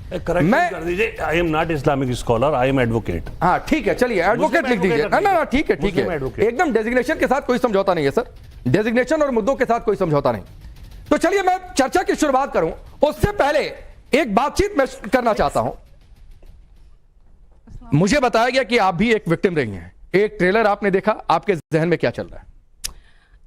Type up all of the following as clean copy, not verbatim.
मैं कर दीजिए, I am not Islamic scholar, I am advocate. हाँ ठीक है, चलिए एडवोकेट लिख दीजिए। ना ना ठीक है, ठीक है, एकदम डेजिग्नेशन के साथ कोई समझौता नहीं है सर, डेजिग्नेशन और मुद्दों के साथ कोई समझौता नहीं। तो चलिए मैं चर्चा की शुरुआत करूं, उससे पहले एक बातचीत मैं करना चाहता हूं। मुझे बताया गया कि आप भी एक विक्टिम रही हैं, एक ट्रेलर आपने देखा, आपके जहन में क्या चल रहा है?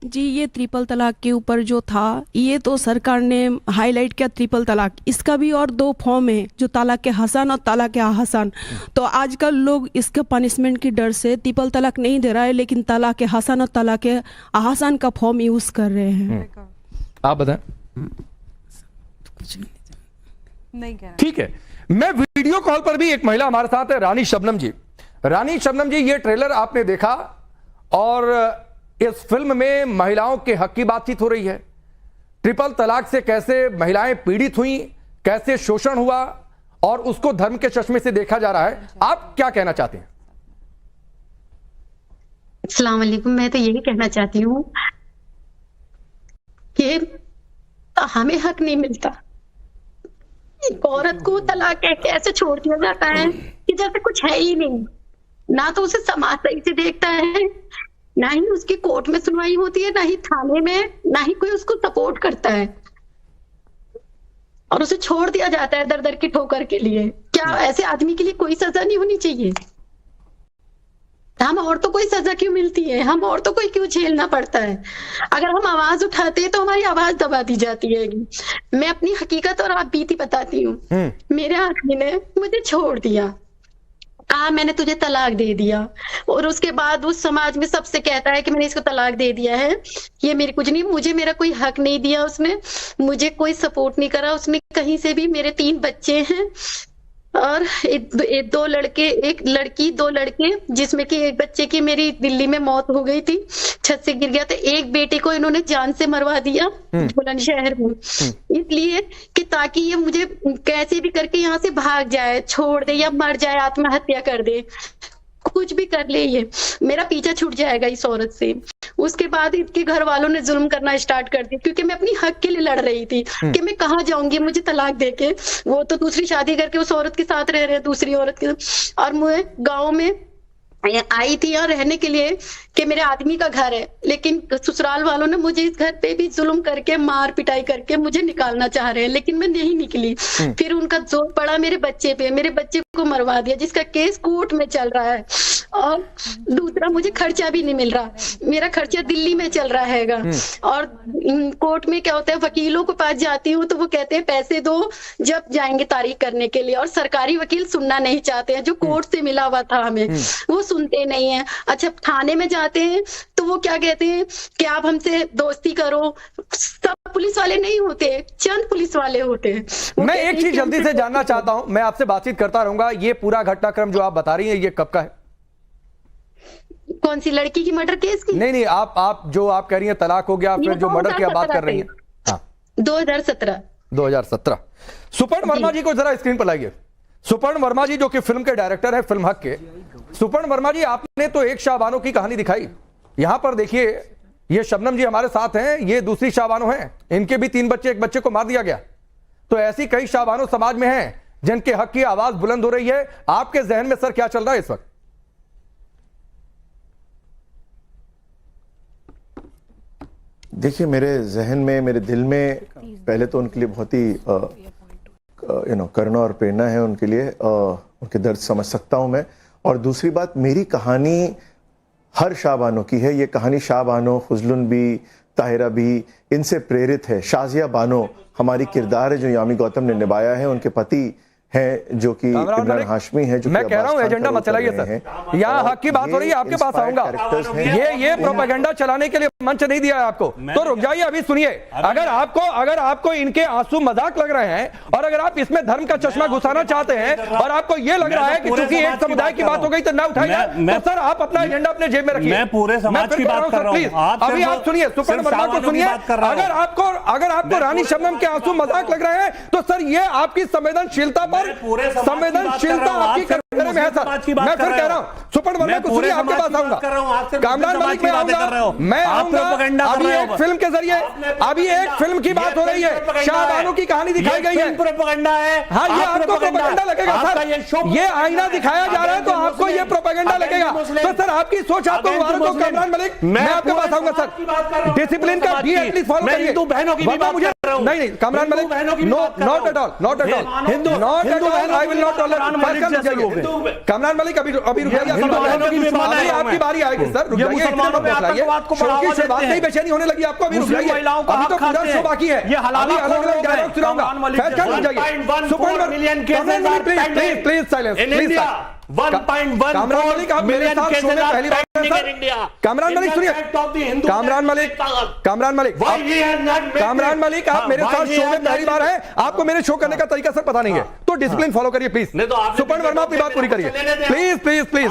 जी, ये ट्रिपल तलाक के ऊपर जो था, ये तो सरकार ने हाईलाइट किया ट्रिपल तलाक। इसका भी और दो फॉर्म है, जो तलाक के हसन और तलाक के हसन। तो आजकल लोग इसके पनिशमेंट की डर से ट्रिपल तलाक नहीं दे रहा है, लेकिन तलाक के हसन और तलाक के हसन का फॉर्म यूज कर रहे हैं। आप बताएं। कुछ नहीं कह रहा। ठीक है, मैं वीडियो कॉल पर भी एक महिला हमारे साथ है, रानी शबनम जी। रानी शबनम जी, ये ट्रेलर आपने देखा और इस फिल्म में महिलाओं के हक की बातचीत हो रही है। ट्रिपल तलाक से कैसे महिलाएं पीड़ित हुई, कैसे शोषण हुआ और उसको धर्म के चश्मे से देखा जा रहा है। आप क्या कहना चाहते हैं? अस्सलाम वालेकुम। मैं तो यही कहना चाहती हूँ कि हमें हक नहीं मिलता। एक औरत को तलाक कह के ऐसे छोड़ दिया जाता है कि जैसे कुछ है ही नहीं। ना तो उसे समाज सही से देखता है, ना ही उसकी कोर्ट में सुनवाई होती है, ना ही थाने में, ना ही कोई उसको सपोर्ट करता है, और उसे छोड़ दिया जाता है दर दर की ठोकर के लिए। क्या ऐसे आदमी के लिए कोई सजा नहीं होनी चाहिए? हम औरतों को ही सजा क्यों मिलती है? हम औरतों को ही क्यों झेलना पड़ता है? अगर हम आवाज उठाते हैं तो हमारी आवाज दबा दी जाती है। मैं अपनी हकीकत और आप बीती बताती हूँ। मेरे आदमी ने मुझे छोड़ दिया, कहा मैंने तुझे तलाक दे दिया, और उसके बाद उस समाज में सबसे कहता है कि मैंने इसको तलाक दे दिया है। ये मेरी कुछ नहीं, मुझे मेरा कोई हक नहीं दिया उसने, मुझे कोई सपोर्ट नहीं करा उसने कहीं से भी। मेरे 3 बच्चे हैं और दो लड़के, एक लड़की, 2 लड़के, जिसमें कि एक बच्चे की मेरी दिल्ली में मौत हो गई थी, छत से गिर गया था। एक बेटे को इन्होंने जान से मरवा दिया बुलंदशहर में, इसलिए कि ताकि ये मुझे कैसे भी करके यहाँ से भाग जाए, छोड़ दे या मर जाए, आत्महत्या कर दे, कुछ भी कर ले, ये मेरा पीछा छूट जाएगा इस औरत से। उसके बाद इसके घर वालों ने जुल्म करना स्टार्ट कर दिया, क्योंकि मैं अपनी हक के लिए लड़ रही थी कि मैं कहाँ जाऊंगी, मुझे तलाक देके। वो तो दूसरी शादी करके उस औरत के साथ रह रहे हैं, दूसरी औरत के, और मैं गाँव में आई थी यहाँ रहने के लिए कि मेरे आदमी का घर है, लेकिन ससुराल वालों ने मुझे इस घर पे भी जुल्म करके, मार पिटाई करके मुझे निकालना चाह रहे हैं, लेकिन मैं नहीं निकली। फिर उनका जोर पड़ा मेरे बच्चे पे, मेरे बच्चे को मरवा दिया, जिसका केस कोर्ट में चल रहा है। और दूसरा, मुझे खर्चा भी नहीं मिल रहा, मेरा खर्चा दिल्ली में चल रहा हैगा। और कोर्ट में क्या होता है, वकीलों के पास जाती हूँ तो वो कहते हैं पैसे दो जब जाएंगे तारीख करने के लिए, और सरकारी वकील सुनना नहीं चाहते हैं। जो कोर्ट से मिला हुआ था हमें, वो सुनते नहीं है। अच्छा, थाने में जाते हैं तो वो क्या कहते हैं कि आप हमसे दोस्ती करो। सब पुलिस वाले नहीं होते, चंद पुलिस वाले होते हैं। मैं एक चीज जल्दी से जानना चाहता हूं, मैं आपसे बातचीत करता रहूंगा। ये पूरा घटनाक्रम जो आप बता रही हैं, ये कब का है? कौन सी लड़की की मर्डर केस की? नहीं, आप जो आप कह रही हैं तलाक हो गया, फिर जो मर्डर की आप बात कर रही हैं। हाँ, 2017। सुपर्ण वर्मा जी को जरा स्क्रीन पर लाइए। सुपर्ण वर्मा जी जो कि फिल्म के डायरेक्टर है, फिल्म हक के। सुपर्ण वर्मा जी, आपने तो एक शाहबानो की कहानी दिखाई। यहां पर देखिए, ये शबनम जी हमारे साथ हैं, ये दूसरी शाहबानो हैं, इनके भी 3 बच्चे, एक बच्चे को मार दिया गया। तो ऐसी कई शाहबानो समाज में हैं जिनके हक की आवाज बुलंद हो रही है। आपके जहन में सर क्या चल रहा है इस वक्त? देखिए, मेरे जहन में, मेरे दिल में पहले तो उनके लिए बहुत ही करुणा और प्रेरणा है उनके लिए, उनके दर्द समझ सकता हूं मैं। और दूसरी बात, मेरी कहानी हर शाहबानो की है। ये कहानी शाहबानो, फजलुन भी, ताहिरा भी, इनसे प्रेरित है। शाजिया बानो हमारी किरदार है जो यामी गौतम ने निभाया है, उनके पति हैं जो कि इमरान हाशमी है। जो मैं कह रहा हूं एजेंडा मत चलाइए सर, यहाँ हक की बात हो रही है, आपके पास आऊंगा। ये प्रोपेगेंडा चलाने के लिए मंच नहीं दिया है आपको, तो रुक जाइए, अभी सुनिए। अगर आपको इनके आंसू मजाक लग रहे हैं, और अगर आप इसमें धर्म का चश्मा घुसाना चाहते हैं, और आपको ये लग रहा है कि क्योंकि एक समुदाय की बात हो गई तो ना उठाइए, तो सर आप अपना एजेंडा अपने जेब में रखिए। मैं पूरे समाज की बात कर रहा हूं। अभी आप सुनिए, सुपर्ण वर्मा को सुनिए। अगर आपको रानी शबनम के आंसू मजाक लग रहे हैं, तो सर ये आपकी संवेदनशीलता पर, संवेदनशीलता आपकी में है सर। मैं फिर कह रहा हूं सुपर्ण वर्मा को सुनिए, आपके पास आऊंगा। कामरान मलिक में आऊंगा, मैं आऊंगा। अभी एक फिल्म के जरिए, अभी एक फिल्म की बात हो रही है, शाहबानो की कहानी दिखाई गई है। प्रोपेगेंडा है। हाँ, ये आपको प्रोपेगेंडा लगेगा सर। ये आईना दिखाया जा रहा है तो आपको ये प्रोपेगेंडा लगेगा। तो सर आपकी सोच, आपको मुबारक हो कामरान मलिक, मैं आपके पास आऊंगा सर। डिसिप्लिन का भी एटलीस्ट फॉलो करिए। बहनों की बात मुझे नहीं Kamran Malik, not at all, not at all, not at all, I will not tolerate. Kamran Malik अभी रुक जाइए, अभी आपकी बारी आएगी सर, रुक जाइए। शो की शुरुआत नहीं बेचैनी होने लगी आपको, अभी रुक जाइए, अभी तो पूरा शो बाकी है, अभी अलग-अलग डायलॉग सुनाऊंगा। Please silence, please. 1.1 Kamran Malik, आप मेरे साथ शो में पहली बार हैं सर। कामरान मलिक सुनिए, कामरान मलिक, कामरान मलिक, कामरान मलिक, आप मेरे साथ शो में पहली बार हैं, आपको मेरे शो करने का तरीका सर पता नहीं है, तो डिसिप्लिन फॉलो करिए प्लीज। सुपर्ण वर्मा अपनी बात पूरी करिए प्लीज, प्लीज, प्लीज।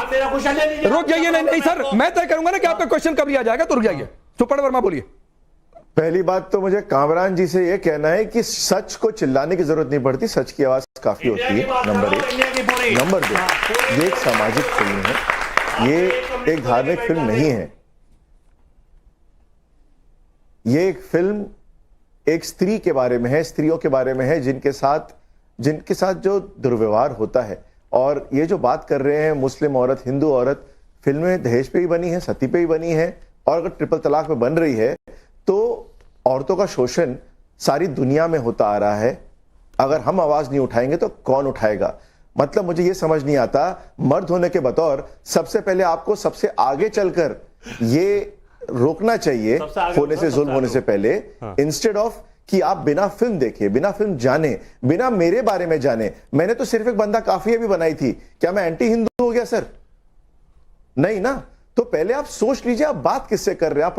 रुक जाइए, नहीं सर, मैं तय करूंगा ना कि आपका क्वेश्चन कब लिया जाएगा, तो रुक जाइए। सुपर्ण वर्मा बोलिए। पहली बात तो मुझे कामरान जी से यह कहना है कि सच को चिल्लाने की जरूरत नहीं पड़ती, सच की आवाज काफी होती है, नंबर 1। नंबर 2, ये एक सामाजिक फिल्म है, ये एक धार्मिक फिल्म नहीं है। ये एक फिल्म एक स्त्री के बारे में है, स्त्रियों के बारे में है, जिनके साथ जो दुर्व्यवहार होता है। और ये जो बात कर रहे हैं मुस्लिम औरत, हिंदू औरत, फिल्में दहेज पे ही बनी है, सती पे ही बनी है, और अगर ट्रिपल तलाक पे बन रही है तो औरतों का शोषण सारी दुनिया में होता आ रहा है। अगर हम आवाज नहीं उठाएंगे तो कौन उठाएगा? मतलब मुझे यह समझ नहीं आता, मर्द होने के बतौर सबसे पहले आपको सबसे आगे चलकर ये रोकना चाहिए होने से, जुल्म होने से पहले, इंस्टेड ऑफ कि आप बिना फिल्म देखे, बिना फिल्म जाने, बिना मेरे बारे में जाने। मैंने तो सिर्फ एक बंदा काफी भी बनाई थी, क्या मैं एंटी हिंदू हो गया सर? नहीं ना। तो पहले आप सोच लीजिए आप बात किससे कर रहे हैं। आप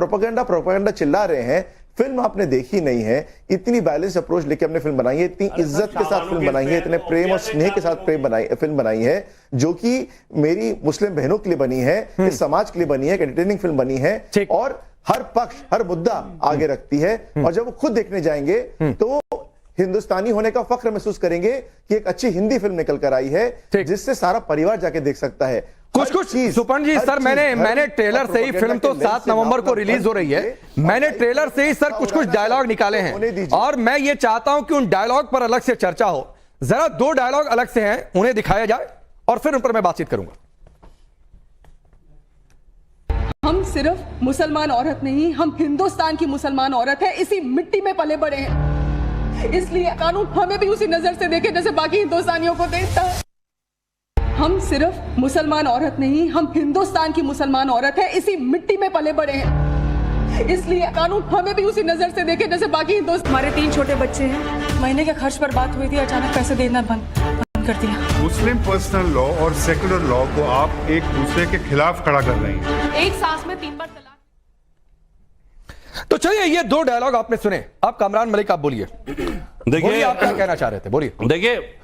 प्रोपेगेंडा चिल्ला रहे हैं, फिल्म आपने देखी नहीं है। इतनी बैलेंस अप्रोच लेके हमने फिल्म बनाई है, इतनी इज्जत के साथ फिल्म बनाई है, इतने प्रेम और स्नेह के साथ फिल्म बनाई है, जो कि मेरी मुस्लिम बहनों के लिए बनी है, इस समाज के लिए बनी है, एक एंटरटेनिंग फिल्म बनी है, और हर पक्ष, हर मुद्दा आगे रखती है। और जब वो खुद देखने जाएंगे तो हिंदुस्तानी होने का फख्र महसूस करेंगे कि एक अच्छी हिंदी फिल्म निकल कर आई है, जिससे सारा परिवार जाके देख सकता है। कुछ सुपर्ण जी सर, मैंने ट्रेलर से ही, फिल्म तो 7 नवंबर को रिलीज हो रही है, मैंने ट्रेलर से ही सर कुछ डायलॉग निकाले हैं, और मैं ये चाहता हूं कि उन डायलॉग पर अलग से चर्चा हो। जरा 2 डायलॉग अलग से हैं, उन्हें दिखाया जाए और फिर उन पर मैं बातचीत करूंगा। हम सिर्फ मुसलमान औरत नहीं, हम हिंदुस्तान की मुसलमान औरत है, इसी मिट्टी में पले बड़े हैं, इसलिए कानून हमें भी उसी नजर से देखे जैसे बाकी हिंदुस्तानियों को देखता है। हम सिर्फ मुसलमान औरत नहीं, हम हिंदुस्तान की मुसलमान औरत है, इसी मिट्टी में पले बड़े हैं, इसलिए कानून हमें भी उसी नजर से देखे जैसे बाकी हिंदुस्तान। हमारे 3 छोटे बच्चे हैं, महीने के खर्च पर बात हुई थी, अचानक पैसे देना बंद कर दिया। मुस्लिम पर्सनल लॉ और सेकुलर लॉ को आप एक दूसरे के खिलाफ खड़ा कर रहे हैं। एक सांस में 3 बार तलाक। तो चलिए, ये 2 डायलॉग आपने सुने। अब कामरान मलिक आप बोलिए, देखिए आप क्या कहना चाह रहे थे, बोलिए। देखिए,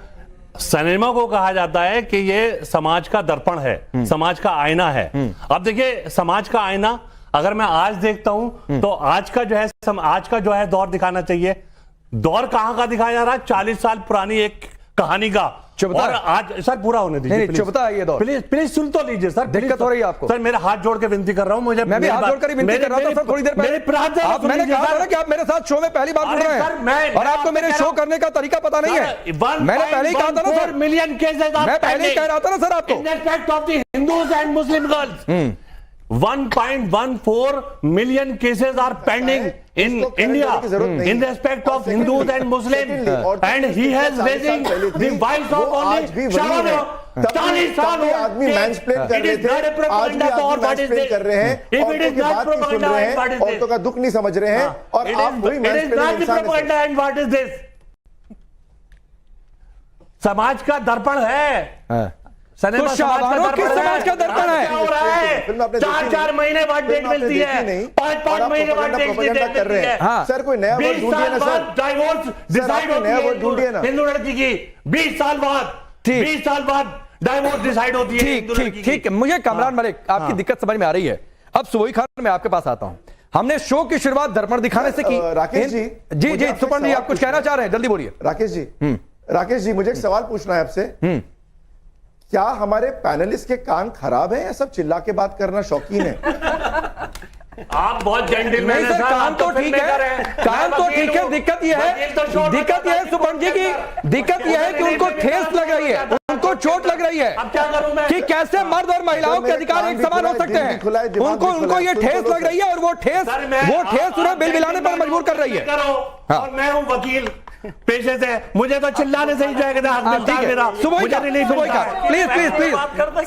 सिनेमा को कहा जाता है कि ये समाज का दर्पण है, समाज का आईना है। अब देखिए, समाज का आईना अगर मैं आज देखता हूं तो आज का जो है दौर दिखाना चाहिए। दौर कहां का दिखाया जा रहा है? 40 साल पुरानी एक कहानी का। और आज सर पूरा होने दीजिए, चुभता है ये दौर। प्लीज सुन तो लीजिए सर, दिक्कत हो रही है आपको? सर मेरे हाथ जोड़ के विनती कर रहा हूं, मुझे मैं भी हाथ जोड़ कर विनती कर रहा था सर थोड़ी देर पहले। मैंने कहा था ना कि आप मेरे साथ शो में पहली बार जुड़ रहे हैं और आपको मेरे शो करने का तरीका पता नहीं है। मैंने पहले ही कहा था ना सर, मिलियन केसेस, मैं पहले ही कह रहा था ना सर आपको, in respect of the Hindus and Muslim girls. 1.14 million cases are pending in India in respect of Hindus and Muslims, and he has raising the voice of only 40 साल हो आदमी मैंसप्लेन कर रहे थे, आज भी आदमी मैंसप्लेन कर रहे हैं, औरतों की बात नहीं सुन रहे हैं, औरतों का दुख नहीं समझ रहे हैं, और आप वही मैंसप्लेन। समाज का दर्पण है, तो शाहबानो किस समाज का दर्पण है? क्या हो रहा है? 4 महीने बाद डेट मिलती है, 5 महीने बाद डेट मिलती है। सर कोई नया वर्ड ढूंढिए ना सर, डाइवोर्स डिसाइड होती है, वर्ड ढूंढिए ना हिंदू लड़की की 20 साल बाद डाइवोर्स डिसाइड होती है। ठीक है, मुझे कामरान मलिक आपकी दिक्कत समझ में आ रही है। अब सुबोई खान मैं आपके पास आता हूं। हमने शो की शुरुआत दर्पण दिखाने से की। राकेश जी, जी सुपर्ण जी, आप कुछ कहना चाह रहे हैं, जल्दी बोलिए। राकेश जी, मुझे एक सवाल पूछना है आपसे। क्या हमारे पैनलिस्ट के कान खराब हैं या सब चिल्ला के बात करना शौकीन है? आप बहुत जेंटलमैन नहीं हैं सर, सर, काम आप तो फिल्म ठीक मेकर है, हैं। काम मैं तो वकील ठीक है। हूं। दिक्कत यह वकील तो शोर दिक्कत यह है सुपर्ण जी की, दिक्कत यह है कि उनको ठेस लग रही है, उनको चोट लग रही है अब क्या करूं मैं? कि कैसे मर्द और महिलाओं के अधिकार एक समान हो सकते हैं। उनको ये ठेस लग रही है और वो ठेस सर, मैं उन्हें बिल बिलाने पर मजबूर कर रही है। हाँ। और मैं हूं वकील पेशे से, मुझे तो चिल्लाने से ही जो है कि हक मिलता है मेरा। सुबह का please please please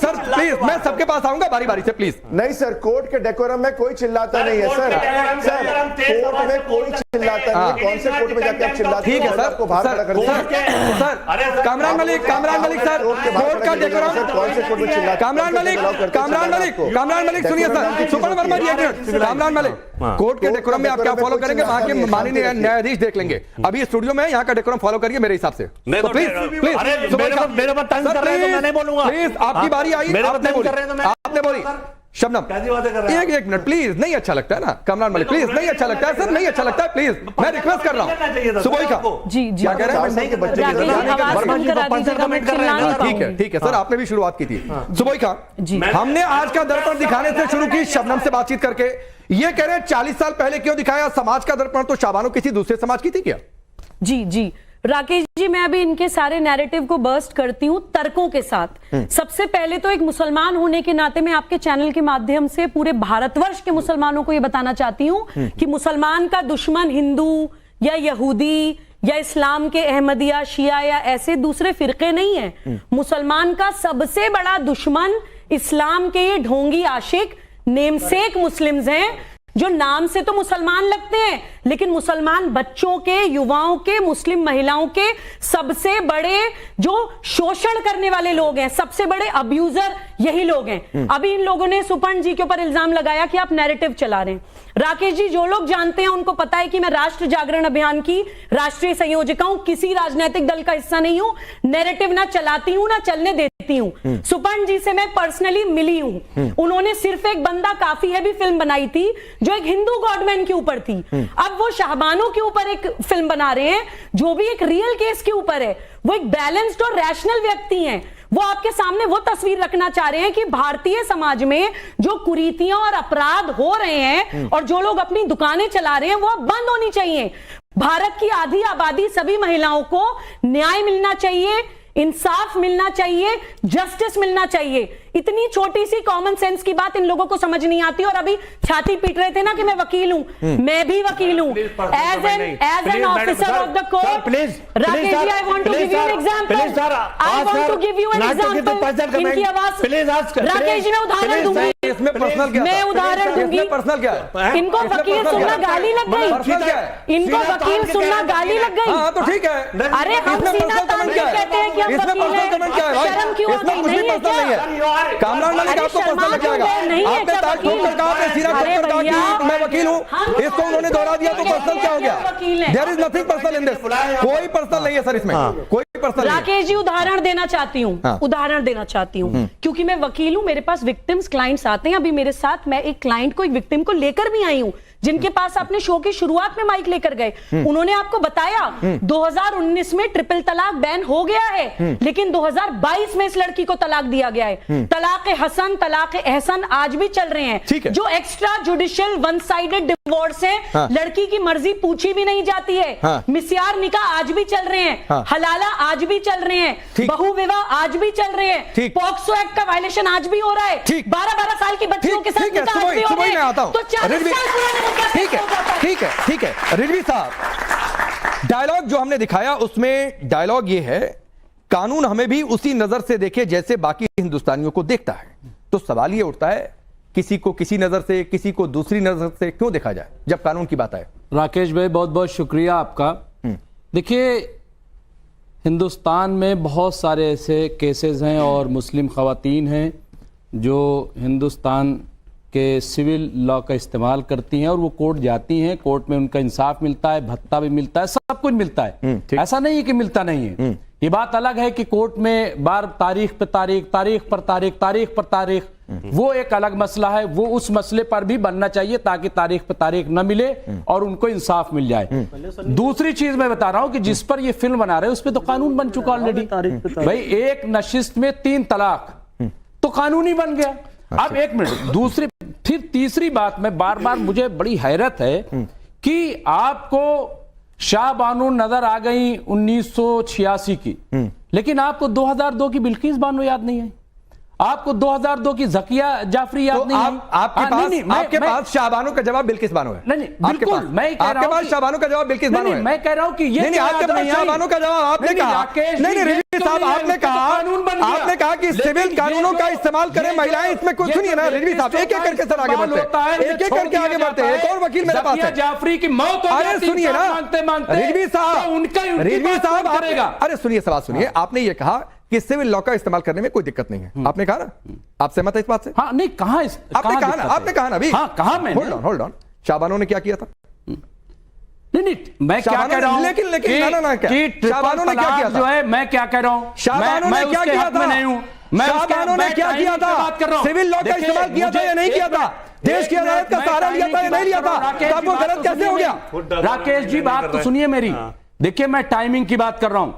sir, please मैं सबके पास आऊंगा बारी बारी से, प्लीज। नहीं सर, कोर्ट के डेकोरम में कोई चिल्लाता नहीं है सर। सर कोर्ट में कोई चिल्लाता नहीं है। कौन से कोर्ट में जाके आप चिल्लाते ठीक है सर, आपको बाहर खड़ा कर दिया। Sir Kamran Malik sir, court का डेकोरम, कौन से कोर्ट में चिल्लाते? कामरान मलिक सुनिए सर, सुपर्ण वर्मा जी एक मिनट। कामरान मलिक, कोर्ट के डेकोरम में आप क्या फॉलो करेंगे वहां के माननीय न्यायाधीश देख लेंगे। अभी स्टूडियो में यहाँ का डेकोरम फॉलो करिए मेरे हिसाब से। तो प्लीज मेरे पर तंज कर रहे हैं तो मैं नहीं बोलूंगा। प्लीज, आपकी बारी आई, आपने बोली शबनम, कैसी बातें कर रहे हैं? एक मिनट प्लीज, नहीं अच्छा लगता है ना कामरान मलिक, प्लीज नहीं अच्छा लगता है सर, नहीं अच्छा लगता है, प्लीज मैं रिक्वेस्ट कर रहा हूँ। सुबह का जी जी क्या कह रहे हैं? राकेश जी, आवाज बंद करा दीजिएगा, मैं चिल्ला नहीं पाऊंगी। ठीक है सर, आपने भी शुरुआत की थी। सुबह का हमने आज का दर्पण दिखाने से शुरू की, शबनम से बातचीत करके ये कह रहे हैं 40 साल पहले क्यों दिखाया समाज का दर्पण, तो शाबानो किसी दूसरे समाज की थी क्या? जी जी राकेश जी, मैं अभी इनके सारे नैरेटिव को बर्स्ट करती हूँ तर्कों के साथ। सबसे पहले तो एक मुसलमान होने के नाते मैं आपके चैनल के माध्यम से पूरे भारतवर्ष के मुसलमानों को यह बताना चाहती हूँ कि मुसलमान का दुश्मन हिंदू या यहूदी या इस्लाम के अहमदिया, शिया या ऐसे दूसरे फिरके नहीं है। मुसलमान का सबसे बड़ा दुश्मन इस्लाम के ये ढोंगी आशिक नेमसेक मुस्लिम्स हैं, जो नाम से तो मुसलमान लगते हैं लेकिन मुसलमान बच्चों के, युवाओं के, मुस्लिम महिलाओं के सबसे बड़े जो शोषण करने वाले लोग हैं, सबसे बड़े अब्यूजर यही लोग हैं। अभी इन लोगों ने सुपर्ण जी के ऊपर इल्जाम लगाया कि आप नैरेटिव चला रहे हैं। राकेश जी, जो लोग जानते हैं उनको पता है कि मैं राष्ट्र जागरण अभियान की राष्ट्रीय संयोजिका हूं, किसी राजनीतिक दल का हिस्सा नहीं हूं, नैरेटिव ना चलाती हूं ना चलने देती हूं। सुपर्ण जी से मैं पर्सनली मिली हूं, उन्होंने सिर्फ एक बंदा काफी है भी फिल्म बनाई थी जो एक हिंदू गॉडमैन के ऊपर थी। अब वो शाहबानो के ऊपर एक फिल्म बना रहे हैं जो भी एक रियल केस के ऊपर है। वो एक बैलेंस्ड और रैशनल व्यक्ति हैं। वो आपके सामने वो तस्वीर रखना चाह रहे हैं कि भारतीय समाज में जो कुरीतियां और अपराध हो रहे हैं और जो लोग अपनी दुकानें चला रहे हैं वो बंद होनी चाहिए। भारत की आधी आबादी, सभी महिलाओं को न्याय मिलना चाहिए, इंसाफ मिलना चाहिए, जस्टिस मिलना चाहिए। इतनी छोटी सी कॉमन सेंस की बात इन लोगों को समझ नहीं आती। और अभी छाती पीट रहे थे ना कि मैं वकील हूं, मैं भी वकील हूं। As an officer of the court, Rakesh ji, I want to give you an example. I want to give you an example. इनकी आवाज, राकेश जी, मैं उदाहरण दूंगी, इसमें पर्सनल क्या? मैं उदाहरण दूंगी। पर्सनल क्या है? इनको वकील सुनना गाली लग गई, इनको वकील सुनना गाली लग गई। हाँ तो ठीक है। अरे हम सीना तान के कहते हैं कि हम वकील हैं, शर्म क्यों आ गई? नहीं है क्या? कामरान मलिक, आपको पर्सनल लग जाएगा। आपने ताज ठोकर कहा, आपने सीना ठोकर कहा कि मैं वकील हूं, इसको उन्होंने दोहरा दिया तो पर्सनल क्या हो गया? There is nothing personal in this. कोई पर्सनल नहीं है सर इसमें, कोई पर्सनल नहीं है। राकेश जी, उदाहरण देना चाहती हूँ, उदाहरण देना चाहती हूँ, क्योंकि मैं वकील हूं, मेरे पास विक्टिम्स क्लाइंट्स आते हैं। अभी मेरे साथ मैं एक क्लाइंट को, एक विक्टिम को लेकर भी आई हूं, जिनके पास आपने शो की शुरुआत में माइक लेकर गए। उन्होंने आपको बताया 2019 में ट्रिपल तलाक बैन हो गया है, लेकिन 2022 में इस लड़की को तलाक दिया गया है। तलाक हसन, तलाक एहसन आज भी चल रहे हैं। जो extra judicial one sided divorce है, लड़की की मर्जी पूछी भी नहीं जाती है। मिस्यार निकाह आज भी चल रहे हैं, हलाला आज भी चल रहे हैं, बहु विवाह आज भी चल रहे हैं, पॉक्सो एक्ट का वायलेशन आज भी हो रहा है, 12-12 साल की बच्चियों के साथ निकाह आज भी हो रहे हैं। तो 40 साल पुराने ठीक है रिजवी साहब, डायलॉग जो हमने दिखाया उसमें डायलॉग ये है, कानून हमें भी उसी नजर से देखे जैसे बाकी हिंदुस्तानियों को देखता है। तो सवाल ये उठता है, किसी को किसी नजर से, किसी को दूसरी नजर से क्यों देखा जाए जब कानून की बात आए? राकेश भाई, बहुत बहुत शुक्रिया आपका। देखिए, हिंदुस्तान में बहुत सारे ऐसे केसेस हैं और मुस्लिम खवातीन हैं जो हिंदुस्तान के सिविल लॉ का इस्तेमाल करती हैं और वो कोर्ट जाती हैं, कोर्ट में उनका इंसाफ मिलता है, भत्ता भी मिलता है, सब कुछ मिलता है। ऐसा नहीं है कि मिलता नहीं है। ये बात अलग है कि कोर्ट में बार तारीख पे तारीख, तारीख पर तारीख, तारीख पर तारीख वो एक अलग मसला है, वो उस मसले पर भी बनना चाहिए ताकि तारीख पे तारीख न मिले और उनको इंसाफ मिल जाए। दूसरी चीज मैं बता रहा हूं कि जिस पर ये फिल्म बना रहे हैं उस पर तो कानून बन चुका ऑलरेडी। भाई एक नशिस्त में 3 तलाक तो कानूनी बन गया। अब एक मिनट, दूसरी फिर तीसरी बात में बार बार मुझे बड़ी हैरत है कि आपको शाह बानो नजर आ गई 1986 की, लेकिन आपको 2002 की बिल्किस बानो याद नहीं है, आपको 2002 की ज़किया जाफरी याद नहीं है। आपके पास शाहबानो का जवाब बिल्किस बानो है। नहीं बिल्कुल, मैं कह रहा हूं पास शाहबानो का जवाब बिल्किस बानो है। मैं कह रहा हूं कि ये नहीं आपके पास शाहबानो का जवाब आपने कहा नहीं रिजवी साहब, आपने कहा कि सिविल कानूनों का इस्तेमाल करें महिलाएं, इसमें कुछ सुनिए ना रिजवी साहब, एक एक करके सर आगे बढ़ते हैं, एक एक करके आगे बढ़ते हैं। एक और वकील मेरे पास है, जाफरी की मौत हो अरे सुनिए ना रिजवी साहब, अरे सुनिए सवाल सुनिए। आपने ये कहा कि सिविल लॉ का इस्तेमाल करने में कोई दिक्कत नहीं है, आपने कहा ना, आप सहमत है इस बात से? हाँ नहीं कहा, आपने कहा ना अभी। हाँ कहा मैंने। होल्ड ऑन, शाहबानो ने क्या किया था? नहीं मैं क्या कह रहा हूं, लेकिन शाहबानो ने क्या किया था? जो है मैं क्या कह रहा हूं, शाहबानो ने क्या किया था? नहीं हूं शाहबानो ने क्या किया था? सिविल लॉ का इस्तेमाल किया था या नहीं किया था? देश की अदालत का सहारा लिया था या नहीं लिया था? तब वो गलत कैसे हो गया? राकेश जी बात तो सुनिए मेरी, देखिए मैं टाइमिंग की बात कर रहा हूं,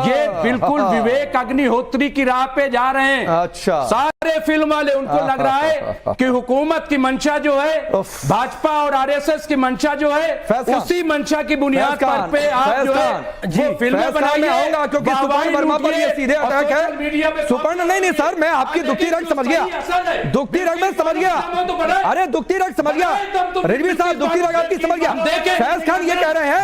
ये बिल्कुल विवेक अग्निहोत्री की राह पे जा रहे हैं। अच्छा, सारे फिल्म वाले उनको लग रहा है कि हुकूमत की मंशा जो है, भाजपा और आरएसएस की मंशा जो है, उसी मंशा की बुनियाद पे आप जो है फिल्में बनाइए। क्योंकि सुपर्ण वर्मा पर ये सीधे अटैक है। सुपर्ण नहीं सर, मैं आपकी दुखती रंग समझ गया, दुखती रंग में समझ गया, अरे दुखती रंग समझ गया रिजवी साहब, दुखती रंग आपकी समझ गया। फैज खान ये कह रहे हैं,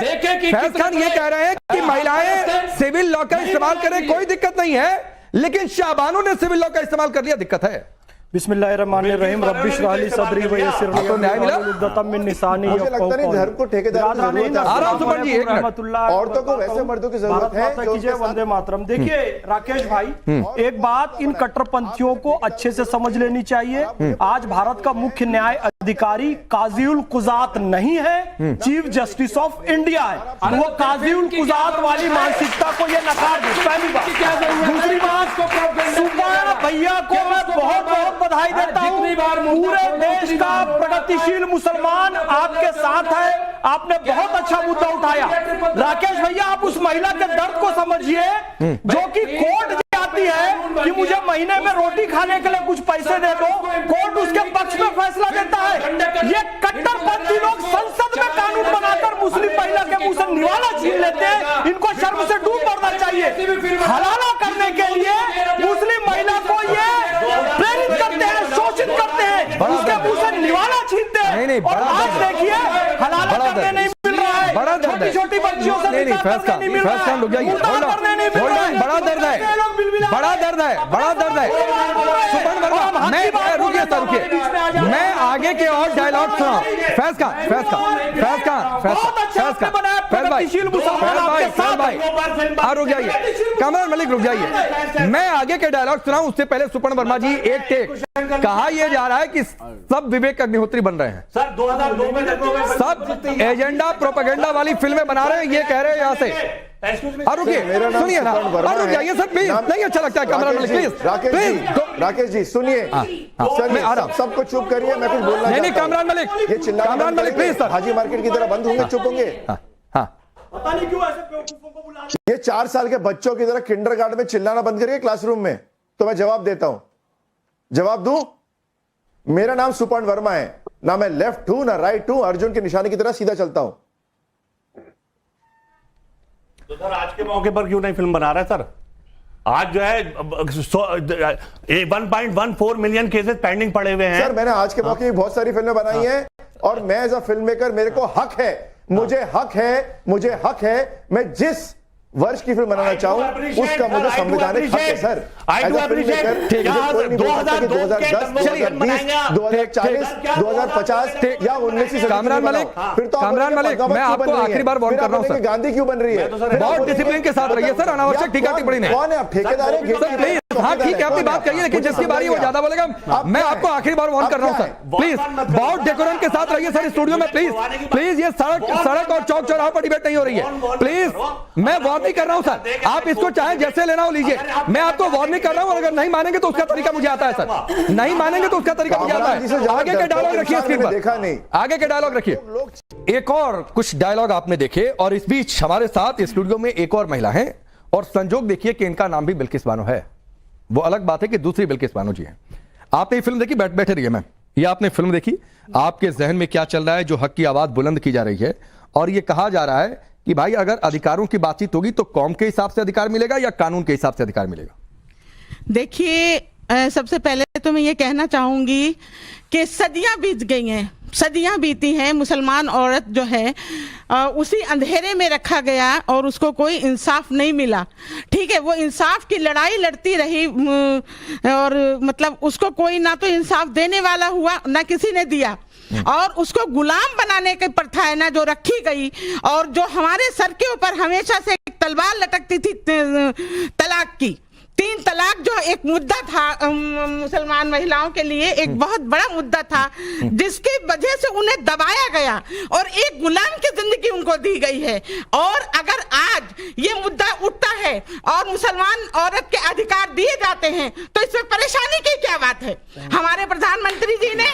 फैज खान ये कह रहे हैं कि महिलाएं सिविल लॉ का इस्तेमाल करें कोई दिक्कत नहीं है, लेकिन शाहबानो ने सिविल लॉ का इस्तेमाल कर लिया, दिक्कत है। बिस्मिल्लाहिर्रहमानिर्रहीम रब्बिश रह ली सदरी व यस्सिर ली अमरी मिन लिसानी मुझे लगता नहीं धर्म को ठेकेदार की जरूरत है। आराम सुमन जी, एक मिनट, औरतों को वैसे मर्दों की जरूरत है जो कीजिए। वंदे मातरम। देखिए राकेश भाई, एक बात इन कट्टरपंथियों को अच्छे से समझ लेनी चाहिए। आज भारत का मुख्य न्याय अधिकारी काजीउल कुजात नहीं है, चीफ जस्टिस ऑफ इंडिया है। वो काजीउल कुजात वाली मानसिकता को ये नकार दे, पहली बात। दूसरी बात, सुपर्ण भैया को मैं बहुत बधाई देता हूं। पूरे देश का प्रगतिशील मुसलमान आपके साथ है, आपने बहुत अच्छा मुद्दा उठाया। राकेश भैया, आप उस महिला के दर्द को समझिए जो कि कोर्ट आती है कि मुझे महीने में रोटी खाने के लिए कुछ पैसे दे दो, कोर्ट उसके पक्ष में फैसला देता है। ये कट्टरपंथी लोग संसद में कानून बनाकर मुस्लिम महिला के मुंह से निवाला छीन लेते हैं, इनको शर्म से डूब मरना चाहिए। हलाला करने के लिए मुस्लिम महिला को ये प्रेरित करते हैं, शोषित करते हैं, उसके मुंह से निवाला छीनते हैं। और आज देखिए हलाला करने नहीं मिल रहा है, छोटी छोटी बच्चियों से निकाह करने नहीं मिल रहा है, मुर्दा करने नहीं मिल रहा है। बड़ा दर्द है, बड़ा दर्द है, बड़ा दर्द है। सुपर्ण वर्मा, मैं रुकिए सर, रुकिए, मैं आगे के और डायलॉग सुनाऊं। फैज खान रुक जाइए, कामरान मलिक रुक जाइए, मैं आगे के डायलॉग सुनाऊं उससे पहले सुपर्ण वर्मा जी एक टेक। कहा यह जा रहा है कि सब विवेक अग्निहोत्री बन रहे हैं सर, 2002 में सब एजेंडा प्रोपेगेंडा वाली फिल्में बना रहे हैं, ये कह रहे हैं यहां से। रुकिए, सुनिए ना, रुक जाइए सर प्लीज, नहीं अच्छा लगता है कामरान मलिक प्लीज। राकेश जी सुनिए, सर मैं सबको चुप करिए, मैं कुछ बोलना नहीं कामरान मलिक, ये Kamran Malik please sir, Haji market की तरह बंद होंगे, चुप होंगे। पता नहीं क्यों ऐसे बेवकूफों को बुला ये 4 साल के बच्चों की तरह किंडरगार्टन में चिल्लाना बंद करिए क्लासरूम में। तो मैं जवाब देता हूं, जवाब दूं। मेरा नाम सुपर्ण वर्मा है, ना मैं लेफ्ट हूं ना राइट हूं, अर्जुन के निशाने की तरह सीधा चलता हूं। तो सर आज के मौके पर क्यों नहीं फिल्म बना रहा है सर? आज जो है 1.14 मिलियन केसेस पेंडिंग पड़े हुए हैं। सर मैंने आज के मौके बहुत सारी फिल्में बनाई हैं और मैं एज अ फिल्म मेकर, मेरे को हक है, मुझे हक है, मैं जिस वर्ष की फिल्म बनाना चाहूं उसका मुझे संवैधानिक हक है सर। आई डू अप्रिशिएट 2010, 2040, 2050 या 19 कामरान मलिक, फिर तो कामरान मलिक, मैं आपको आखिरी बार वार्न कर रहा हूं सर, गांधी क्यों बन रही है? बहुत डिसिप्लिन के साथ रहिए सर, अनावश्यक टीका टिप्पणी नहीं। कौन है आप, ठेकेदार हैं? हाँ ठीक है, अपनी बात करिए, लेकिन जिसकी बारी वो ज्यादा बोलेगा। मैं आपको आखिरी बार वार्न कर रहा हूं सर, प्लीज बहुत डेकोरम के साथ रहिए सर स्टूडियो में, प्लीज ये सड़क और चौक चौराहा पर डिबेट नहीं हो रही है, प्लीज मैं वार्निंग कर रहा हूं सर, आप इसको चाहे जैसे लेना हो लीजिए, मैं आपको वार्निंग कर रहा हूं, अगर नहीं मानेंगे तो उसका तरीका मुझे आता है सर, नहीं मानेंगे तो उसका तरीका मुझे आता है। आगे के डायलॉग रखिए स्क्रीन पर, देखा नहीं, आगे के डायलॉग रखिए। एक और कुछ डायलॉग आपने देखे, और इस बीच हमारे साथ स्टूडियो में एक और महिला है, और संजोग देखिए कि इनका नाम भी बिल्किस बानो है। वो अलग बात है कि दूसरी बिल्किस बानो जी हैं। आपने ये फिल्म देखी? बैठे रहिए मैम, ये आपने फिल्म देखी, आपके जहन में क्या चल रहा है जो हक की आवाज बुलंद की जा रही है, और ये कहा जा रहा है कि भाई अगर अधिकारों की बातचीत होगी तो कौम के हिसाब से अधिकार मिलेगा या कानून के हिसाब से अधिकार मिलेगा? देखिए, सबसे पहले तो मैं ये कहना चाहूंगी कि सदियां बीत गई हैं, सदियां बीती हैं, मुसलमान औरत जो है उसी अंधेरे में रखा गया और उसको कोई इंसाफ नहीं मिला। ठीक है, वो इंसाफ की लड़ाई लड़ती रही, और मतलब उसको कोई ना तो इंसाफ देने वाला हुआ, ना किसी ने दिया, और उसको गुलाम बनाने की प्रथा है ना जो रखी गई, और जो हमारे सर के ऊपर हमेशा से एक तलवार लटकती थी तलाक की। 3 तलाक जो एक मुद्दा था मुसलमान महिलाओं के लिए, एक बहुत बड़ा मुद्दा था, जिसकी वजह से उन्हें दबाया गया और एक गुलाम की जिंदगी उनको दी गई है। और अगर आज ये मुद्दा उठता है और मुसलमान औरत के अधिकार दिए जाते हैं तो इसमें परेशानी की क्या बात है? हमारे प्रधानमंत्री जी ने।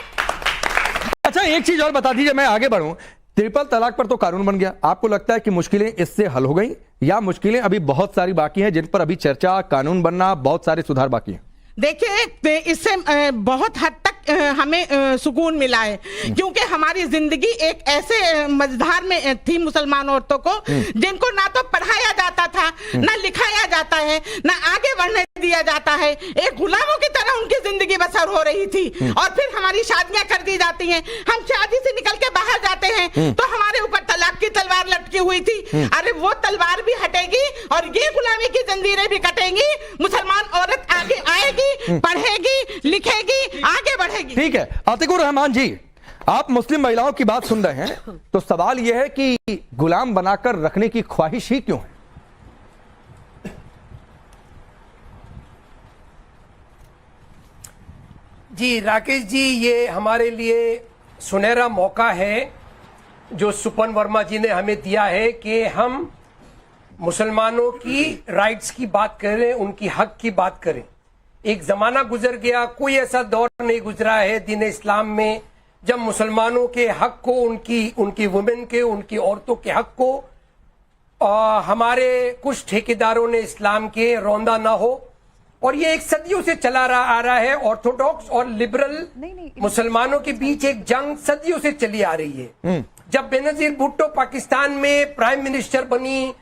अच्छा, एक चीज और बता दीजिए, मैं आगे बढ़ूं। ट्रिपल तलाक पर तो कानून बन गया, आपको लगता है कि मुश्किलें इससे हल हो गई, या मुश्किलें अभी बहुत सारी बाकी हैं जिन पर अभी चर्चा, कानून बनना, बहुत सारे सुधार बाकी हैं? देखिए, इससे बहुत हद तक हमें सुकून मिला है, क्योंकि हमारी जिंदगी एक ऐसे मझधार में थी मुसलमान औरतों को, जिनको ना तो पढ़ाया जाता था, ना लिखाया जाता है, ना आगे बढ़ने दिया जाता है, एक गुलामों की तरह उनकी जिंदगी बसर हो रही थी। और फिर हमारी शादियां कर दी जाती हैं, हम शादी से निकल के बाहर जाते हैं तो हमारे ऊपर तलाक की तलवार लटकी हुई थी। अरे वो तलवार भी हटेगी और ये गुलामी की जंजीरें भी कटेंगी, मुसलमान औरत आगे आएगी, पढ़ेगी, लिखेगी, आगे बढ़ेगी। ठीक है, आतिकुर रहमान जी, आप मुस्लिम महिलाओं की बात सुन रहे हैं, तो सवाल यह है कि गुलाम बनाकर रखने की ख्वाहिश ही क्यों है? जी राकेश जी, ये हमारे लिए सुनहरा मौका है जो सुपन वर्मा जी ने हमें दिया है कि हम मुसलमानों की राइट्स की बात करें, उनकी हक की बात करें। एक जमाना गुजर गया, कोई ऐसा दौर नहीं गुजरा है दीन इस्लाम में जब मुसलमानों के हक को, उनकी वुमेन के, उनकी औरतों के हक को हमारे कुछ ठेकेदारों ने इस्लाम के रौंदा ना हो। और ये एक सदियों से चला आ रहा है। ऑर्थोडॉक्स और लिबरल मुसलमानों के बीच एक जंग सदियों से चली आ रही है। जब बेनजीर भुट्टो पाकिस्तान में प्राइम मिनिस्टर बनी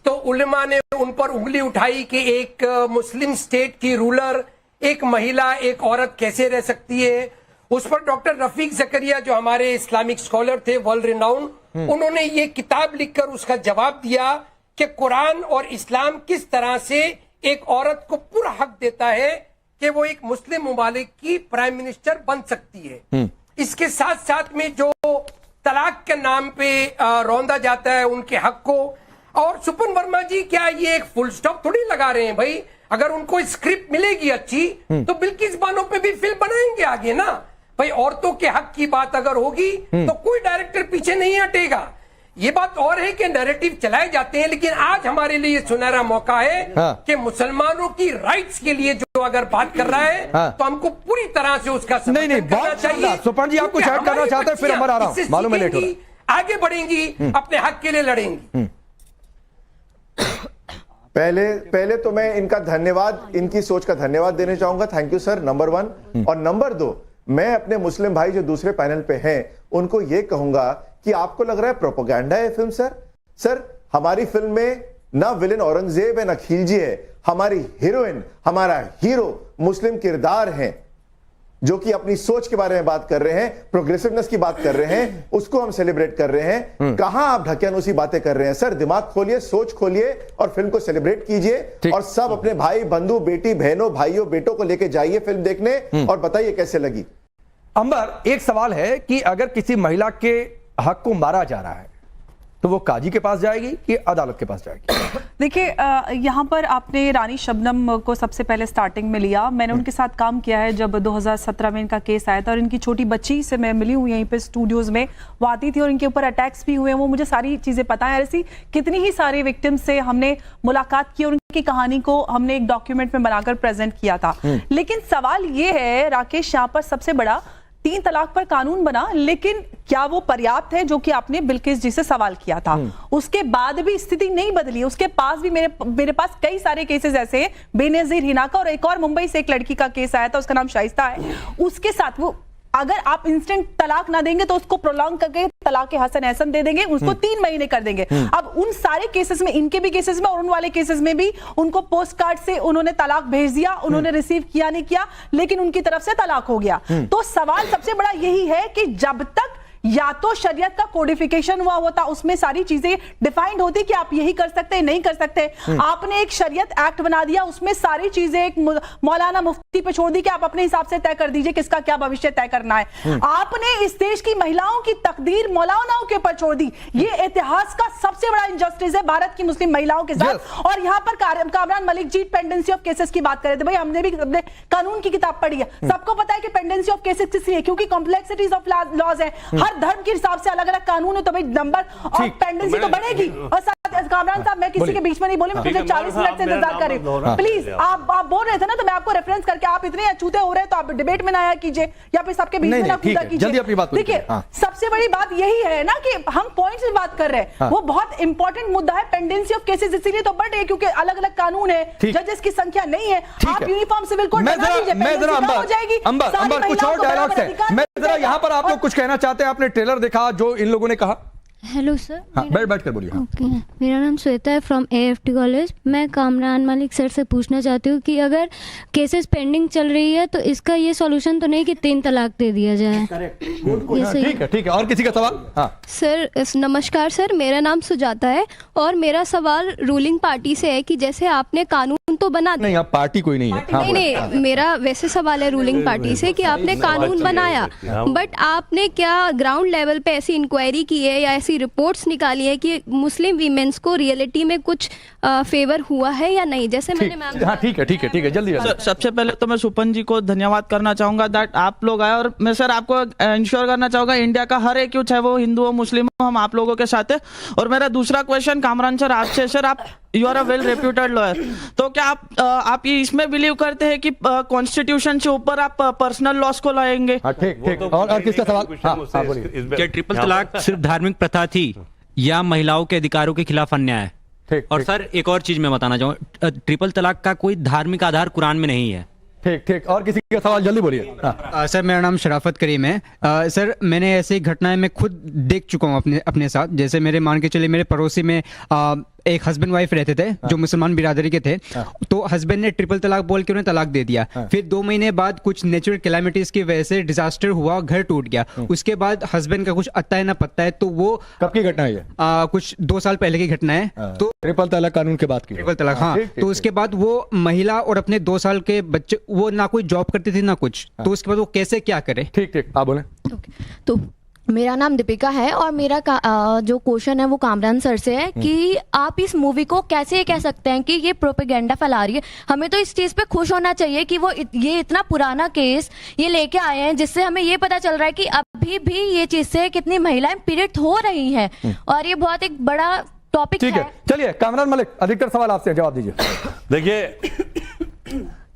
तो उलेमा ने उन पर उंगली उठाई कि एक मुस्लिम स्टेट की रूलर, एक महिला, एक औरत कैसे रह सकती है। उस पर डॉक्टर रफीक जकरिया जो हमारे इस्लामिक स्कॉलर थे, वर्ल्ड रिनाउंड, उन्होंने ये किताब लिखकर उसका जवाब दिया कि कुरान और इस्लाम किस तरह से एक औरत को पूरा हक देता है कि वो एक मुस्लिम मुमालिक की प्राइम मिनिस्टर बन सकती है। इसके साथ साथ में जो तलाक के नाम पे रौंदा जाता है उनके हक को। और सुपन वर्मा जी, क्या ये एक फुल स्टॉप थोड़ी लगा रहे हैं भाई? अगर उनको स्क्रिप्ट मिलेगी अच्छी तो बिल्किस बानो पे भी फिल्म बनाएंगे आगे ना भाई। औरतों के हक की बात अगर होगी तो कोई डायरेक्टर पीछे नहीं हटेगा। ये बात और है कि नैरेटिव चलाए जाते हैं, लेकिन आज हमारे लिए सुनहरा मौका है कि मुसलमानों की राइट्स के लिए जो अगर बात कर रहा है तो हमको पूरी तरह से उसका नहीं बहुत चाहिए। सुपन जी, आप कुछ ऐड करना चाहते हैं? फिर हम आ रहा हूं, मालूम है लेट हो रहा है। आगे बढ़ेंगी, अपने हक के लिए लड़ेंगी। पहले तो मैं इनका धन्यवाद, इनकी सोच का धन्यवाद देने चाहूंगा। Thank you sir, number 1। और नंबर 2, मैं अपने मुस्लिम भाई जो दूसरे पैनल पे हैं उनको ये कहूंगा कि आपको लग रहा है प्रोपेगेंडा है फिल्म। सर हमारी फिल्म में ना विलेन औरंगजेब है ना खिलजी है, हमारी हीरोइन, हमारा हीरो मुस्लिम किरदार हैं जो कि अपनी सोच के बारे में बात कर रहे हैं, प्रोग्रेसिवनेस की बात कर रहे हैं, उसको हम सेलिब्रेट कर रहे हैं। कहां आप ढकियानुसी बातें कर रहे हैं? सर दिमाग खोलिए, सोच खोलिए और फिल्म को सेलिब्रेट कीजिए। और सब अपने भाई बंधु, बेटी बहनों, भाइयों, बेटों को लेके जाइए फिल्म देखने और बताइए कैसे लगी। अंबर, एक सवाल है कि अगर किसी महिला के हक को मारा जा रहा है तो वो काजी के पास जाएगी कि अदालत के पास जाएगी? देखिए, यहाँ पर आपने रानी शबनम को सबसे पहले स्टार्टिंग में लिया। मैंने उनके साथ काम किया है जब 2017 में इनका केस आया था, और इनकी छोटी बच्ची से मैं मिली हूँ यहीं पे स्टूडियोज में। वो आती थी और इनके ऊपर अटैक्स भी हुए, वो मुझे सारी चीजें पता है। ऐसी कितनी ही सारे विक्टिम से हमने मुलाकात की और उनकी कहानी को हमने एक डॉक्यूमेंट में बनाकर प्रेजेंट किया था। लेकिन सवाल ये है राकेश, यहाँ पर सबसे बड़ा 3 तलाक पर कानून बना, लेकिन क्या वो पर्याप्त है, जो कि आपने बिल्किस जी से सवाल किया था। उसके बाद भी स्थिति नहीं बदली। उसके पास भी मेरे पास कई सारे केसेस ऐसे हैं, बेनजीर हिना का, और एक और मुंबई से एक लड़की का केस आया था, उसका नाम शाइस्ता है। उसके साथ वो, अगर आप इंस्टेंट तलाक ना देंगे तो उसको प्रोलॉन्ग करके तलाक के हसन ऐसन दे देंगे, उसको 3 महीने कर देंगे। अब उन सारे केसेस में, इनके भी केसेस में और उन वाले केसेस में भी, उनको पोस्ट कार्ड से उन्होंने तलाक भेज दिया, उन्होंने रिसीव किया नहीं किया, लेकिन उनकी तरफ से तलाक हो गया। तो सवाल सबसे बड़ा यही है कि जब तक या तो शरीयत का कोडिफिकेशन हुआ होता, उसमें सारी चीजें डिफाइंड होती कि आप यही कर सकते हैं, नहीं कर सकते। आपने एक शरीयत एक्ट बना दिया, उसमें सारी चीजें एक मौलाना मुफ्ती पे छोड़ दी कि आप अपने हिसाब से तय कर दीजिए किसका क्या भविष्य तय करना है। आपने इस देश की महिलाओं की तकदीर मौलानाओं के ऊपर छोड़ दी। ये इतिहास का सबसे बड़ा इंजस्टिस है भारत की मुस्लिम महिलाओं के साथ। और यहाँ पर Kamran Malik ji pendency of cases की बात कर रहे थे। भाई, हमने भी कानून की किताब पढ़ी है, सबको पता है कि पेंडेंसी ऑफ केसेस किस लिए, क्योंकि कॉम्प्लेक्सिटीज ऑफ लॉज है, हर धर्म के हिसाब से अलग अलग कानून है, तो भाई नंबर और पेंडेंसी तो बढ़ेगी। और कामरान साहब, मैं किसी के बीच में नहीं बोली, मैं मुझे 40 मिनट से इंतजार कर रही हूं। प्लीज, आप बोल रहे थे ना, तो मैं आपको रेफरेंस करके, आप इतने अछूते हो रहे हैं तो आप डिबेट में ना आया कीजिए, या फिर सबके बीच में ना कूदा कीजिए। देखिए, सबसे बड़ी बात यही है ना कि हम पॉइंट्स में बात कर रहे हैं, वो बहुत इंपॉर्टेंट मुद्दा है। पेंडेंसी ऑफ केसेस इसीलिए तो बढ़ रही है क्योंकि अलग अलग कानून है, जजेस की संख्या नहीं है। आप यूनिफॉर्म सिविल कोड बना दीजिए, हो जाएगी। अंबर, कुछ और डायलॉग्स है। मैं जरा यहाँ पर आप लोग कुछ कहना चाहते हैं? आपने ट्रेलर देखा जो इन लोगों ने कहा? Hello sir. हाँ, बैठ कर बोलिए। ओके, मेरा नाम श्वेता है फ्रॉम AFT कॉलेज। मैं कामरान मलिक सर से पूछना चाहती हूँ कि अगर केसेस पेंडिंग चल रही है तो इसका ये सॉल्यूशन तो नहीं कि 3 तलाक दे दिया जाए? ठीक है। और किसी का सवाल? हाँ सर, नमस्कार सर, मेरा नाम सुजाता है और मेरा सवाल रूलिंग पार्टी से है कि जैसे आपने कानून तो बना दिया। नहीं, आप पार्टी कोई नहीं है। नहीं, मेरा वैसे सवाल है रूलिंग पार्टी से कि आपने कानून बनाया, बट आपने क्या ग्राउंड लेवल पे ऐसी इंक्वायरी की है या ऐसी रिपोर्ट्स निकाली है कि मुस्लिम वीमेंस को रियलिटी में कुछ फेवर हुआ है या नहीं? जैसे मैंने मैम। हाँ, ठीक है, जल्दी। सबसे पहले तो मैं सुपन जी को धन्यवाद करना चाहूंगा दैट आप लोग आए, और मैं सर आपको इंश्योर करना चाहूंगा इंडिया का हर एक, चाहे वो हिंदू हो मुस्लिम हो, हम आप लोगों के साथ है। और मेरा दूसरा क्वेश्चन कामरान सर आपसे, सर आप you are a well reputed lawyer, तो क्या आप ये इसमें बिलीव करते हैं कि कॉन्स्टिट्यूशन से ऊपर आप पर्सनल लॉस को लाएंगे? ठीक। और किसका सवाल? क्या ट्रिपल तलाक सिर्फ धार्मिक प्रथा थी या महिलाओं के अधिकारों के खिलाफ अन्याय है? और सर, एक और चीज मैं बताना चाहूंगा, ट्रिपल तलाक का कोई धार्मिक आधार कुरान में नहीं है। ठीक। और किसी का सवाल? जल्दी बोलिए। सर, मेरा नाम शराफत करीम है। सर, मैंने ऐसी घटनाएं मैं खुद देख चुका हूँ अपने साथ। जैसे मेरे मान के चले, मेरे पड़ोसी में एक हस्बैंड वाइफ रहते थे जो मुसलमान बिरादरी के थे। तो हस्बैंड ने ट्रिपल तलाक बोल के उन्हें तलाक दे दिया। फिर 2 महीने बाद कुछ नेचुरल कैलामिटीज की वजह से डिजास्टर हुआ, घर टूट गया। उसके बाद हस्बैंड का कुछ अत्ता है ना पत्ता है। तो वो कब की घटना है? कुछ 2 साल पहले की घटना है। तो ट्रिपल तलाक कानून के बाद की ट्रिपल तलाक, हाँ। तो उसके बाद वो महिला और अपने 2 साल के बच्चे, वो ना कोई जॉब करती थी ना कुछ, तो उसके बाद वो कैसे क्या करे? ठीक, आप बोले। तो मेरा नाम दीपिका है और मेरा जो क्वेश्चन है वो कामरान सर से है कि आप इस मूवी को कैसे कह सकते हैं कि ये प्रोपेगेंडा फैला रही है? हमें तो इस चीज पे खुश होना चाहिए कि वो ये इतना पुराना केस ये लेके आए हैं, जिससे हमें ये पता चल रहा है कि अभी भी ये चीज से कितनी महिलाएं पीड़ित हो रही हैं, और ये बहुत एक बड़ा टॉपिक है। चलिए कामरान मलिक, अधिकतर सवाल आपसे, जवाब दीजिए। देखिए,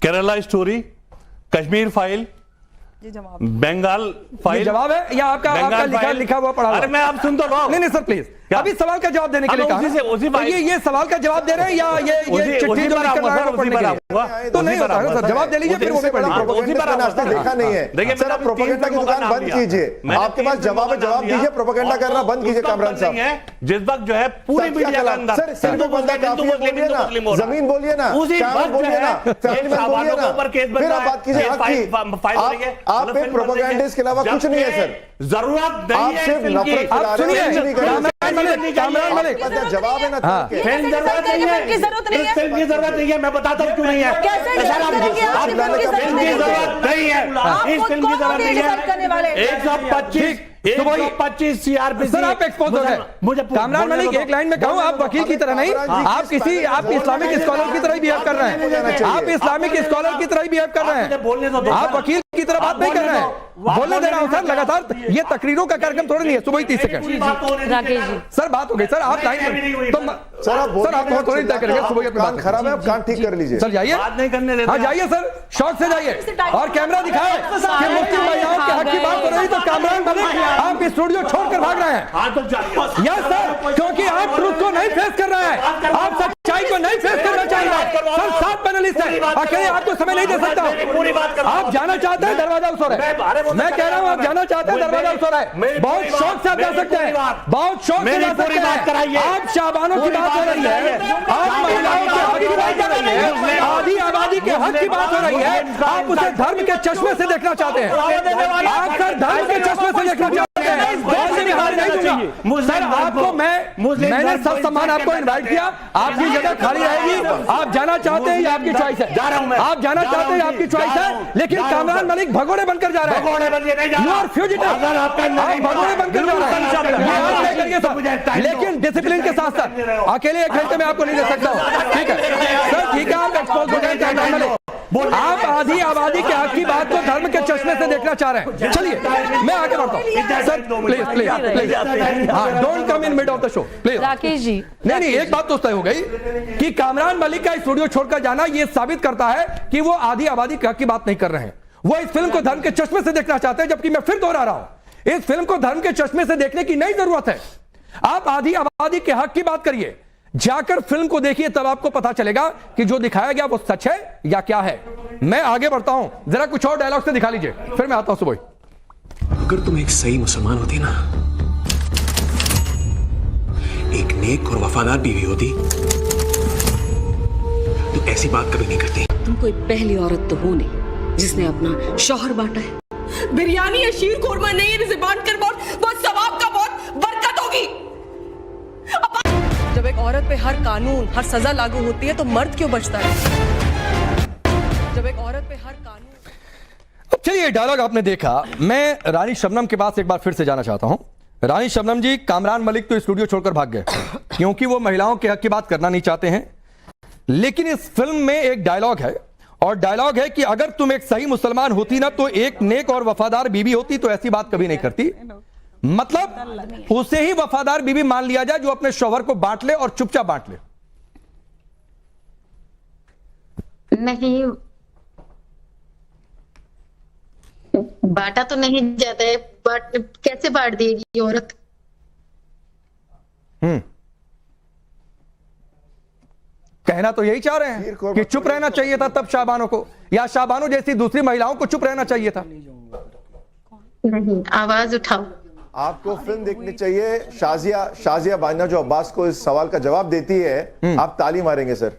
Kerala story, Kashmir file, Bengal file जवाब है या आपका लिखा हुआ पढ़ा? अरे मैं आप सुन तो रहा हूं। नहीं सर, प्लीज अभी सवाल का जवाब देने के लिए कहा। ये सवाल का जवाब दे रहे हैं या ये चिट्ठी जो निकल रहा है पढ़ने के लिए? तो नहीं होता है सर, जवाब दे लीजिए फिर वो भी पढ़ लीजिए। देखा नहीं है। देखिए सर, आप प्रोपेगेंडा की दुकान बंद कीजिए। आपके पास जवाब है, जवाब दीजिए। प्रोपेगेंडा करना बंद कीजिए कामरान साहब। जिस वक्त जो है पूरी मीडिया के अंदर सर सिर्फ बंदा काफी है, बोलिए ना, जमीन बोलिए ना, काम बोलिए ना, फैमिली मैन बोलिए ना, फिर आप बात कीजिए हक की। आप पे प्रोपेगेंडिस्ट के अलावा कुछ नहीं है सर, जरूरत नहीं है। आप सिर्फ नफरत फैला रहे हैं। कामरान मलिक, जवाब है ना, फिल्म जरूरत नहीं है, फिल्म की जरूरत नहीं है। मैं बताता हूँ क्यों नहीं है। फिल्म की जरूरत नहीं है, इस फिल्म की जरूरत नहीं है। 125 125 सीआरपीसी। सर आप एक्सपोज हो गए। मुझे कामरान मलिक एक लाइन में कहूं, आप वकील की तरह नहीं, आप इस्लामिक स्कॉलर की तरह ही बिहेव कर रहे हैं। आप इस्लामिक स्कॉलर की तरह ही बिहेव कर रहे हैं। आप वकील की तरह बात नहीं कर रहे हैं। बोलने दे रहा हूं सर, लगातार ये तकरीरों का कार्यक्रम थोड़ा नहीं है। सुबह ही 30 सेकंड राकेश जी सर बात हो गई। सर आप लाइन सर आप थोड़ी तय करेंगे। सुबह की बात खराब है, आप कान ठीक कर लीजिए। सर जाइए, बात नहीं करने देते। हाँ जाइए सर, शौक से जाइए और कैमरा दिखाए कि मुस्लिम महिलाओं के हक की बात हो रही तो कामरान मलिक आप स्टूडियो छोड़कर भाग रहे हैं। यस सर, क्योंकि आप ट्रुथ को नहीं फेस कर रहे हैं, आप सच्चाई को नहीं फेस करना चाह रहे हैं। सर 7 पैनलिस्ट हैं, अकेले आपको समय नहीं दे सकता। आप जाना चाहते हैं, दरवाजा उस ओर है। मैं कह रहा हूँ आप जाना चाहते हैं, दरवाजा उस ओर है। बहुत शौक से आप जा सकते हैं, बहुत शौक से जा सकते हैं। आप शाबानों की बात हो रही है, आप महिलाओं के हक की बात हो रही है, आधी आबादी के हक की बात हो रही है। आप उसे धर्म के चश्मे से देखना चाहते हैं। आप सर धर्म के चश्मे से देखना चाहते हैं। सर आपको मैंने सब सम्मान आपको इनवाइट किया, आपकी जगह खाली रहेगी। आप जाना चाहते हैं, ये आपकी चॉइस है। जा रहा हूं मैं। आप जाना चाहते हैं, आपकी चॉइस है। लेकिन कामरान मलिक भगोड़े बनकर जा रहे हैं। यू आर फ्यूजिटिव, आप भगोड़े बनकर जा रहे हैं। लेकिन डिसिप्लिन के साथ साथ अकेले 1 घंटे में आपको नहीं दे सकता हूं। ठीक है सर, ठीक है, आप एक्सपोज हो गए कामरान मलिक। आप आधी आबादी के हक की बात को धर्म के चश्मे से देखना चाह रहे हैं। चलिए मैं आगे बढ़ता हूँ sir, please please please, don't come in mid of the show please. Rakesh ji नहीं, एक बात तो तय हो गई कि कामरान मलिक का स्टूडियो छोड़कर जाना यह साबित करता है कि वो आधी आबादी के हक की बात नहीं कर रहे हैं। वो इस फिल्म को धर्म के चश्मे से देखना चाहते हैं, जबकि मैं फिर दोहरा रहा हूं, इस फिल्म को धर्म के चश्मे से देखने की नई जरूरत है। आप आधी आबादी के हक की बात करिए, जाकर फिल्म को देखिए, तब आपको पता चलेगा कि जो दिखाया गया वो सच है या क्या है। मैं आगे बढ़ता हूं, जरा कुछ और डायलॉग से दिखा लीजिए, फिर मैं आता हूं। सुबह अगर तुम एक सही मुसलमान होती ना, एक नेक और वफादार बीवी होती, तो ऐसी बात कभी नहीं करती। तुम कोई पहली औरत तो हो नहीं जिसने अपना शौहर बांटा है। बिरयानी या शीर खुरमा नहीं है, इसे बांट कर बहुत सवाब का बहुत बरकत होगी। जब एक औरत पे हर कानून हर सजा लागू होती है तो मर्द क्यों बचता है? जब एक औरत पे हर कानून। चलिए डायलॉग आपने देखा। मैं रानी शबनम के पास एक बार फिर से जाना चाहता हूं। रानी शबनम जी, कामरान मलिक तो स्टूडियो छोड़कर भाग गए क्योंकि वो महिलाओं के हक की बात करना नहीं चाहते हैं। लेकिन इस फिल्म में एक डायलॉग है, और डायलॉग है कि अगर तुम एक सही मुसलमान होती ना तो एक नेक और वफादार बीवी होती तो ऐसी बात कभी नहीं करती। मतलब उसे ही वफादार बीवी मान लिया जाए जो अपने शौहर को बांट ले और चुपचाप बांट ले। नहीं, बांटा तो नहीं जाता है, बट कैसे बांट देगी औरत? कहना तो यही चाह रहे हैं कि चुप रहना चाहिए था तब शाबानों को, या शाबानों जैसी दूसरी महिलाओं को चुप रहना चाहिए था। नहीं, आवाज उठाओ। आपको फिल्म देखनी चाहिए। शाजिया बान्ना जो अब्बास को इस सवाल का जवाब देती है, आप ताली मारेंगे सर।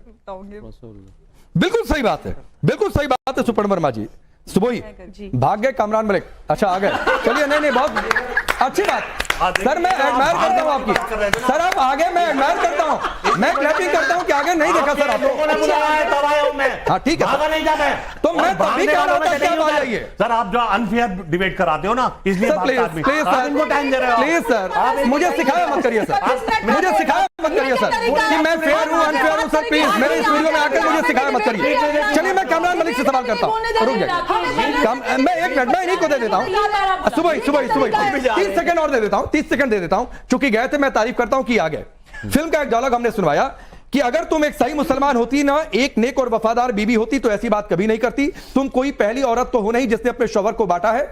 बिल्कुल सही बात है, बिल्कुल सही बात है सुपर्ण वर्मा जी। सुबह ही भाग गए कामरान मलिक, अच्छा आ गए, चलिए। नहीं बहुत अच्छी बात सर, मैं एडमायर करता हूं आपकी। सर आप आगे, मैं एडमायर करता हूं, मैं क्लैपिंग करता हूं कि आगे नहीं देखा सर आपने। हाँ ठीक है, तो मैं तभी कह रहा था क्या बात है ये। सर आप जो अनफेयर डिबेट कराते हो ना, इसलिए प्लीज सर, प्लीज सर मुझे सिखाया मत करिए सर, मुझे सिखाया मत करिए सर कि मैं फेयर हूं अनफेयर हूं। सर प्लीज मेरे स्टूडियो में आकर मुझे सिखाया मत करिए। चलिए मैं कामरान मलिक से सवाल करता हूं, रुक जाइए। मैं 1 मिनट में इन्हीं को दे देता हूं। सुबह 30 सेकंड और दे देता हूं, 30 सेकंड दे देता हूं। चूंकि गए थे, मैं तारीफ करता हूं कि आ गए। फिल्म का एक डायलॉग हमने सुनवाया कि अगर तुम एक सही मुसलमान होती ना, एक नेक और वफादार बीवी होती तो ऐसी बात कभी नहीं करती। तुम कोई पहली औरत तो हो नहीं जिसने अपने शौहर को बांटा है।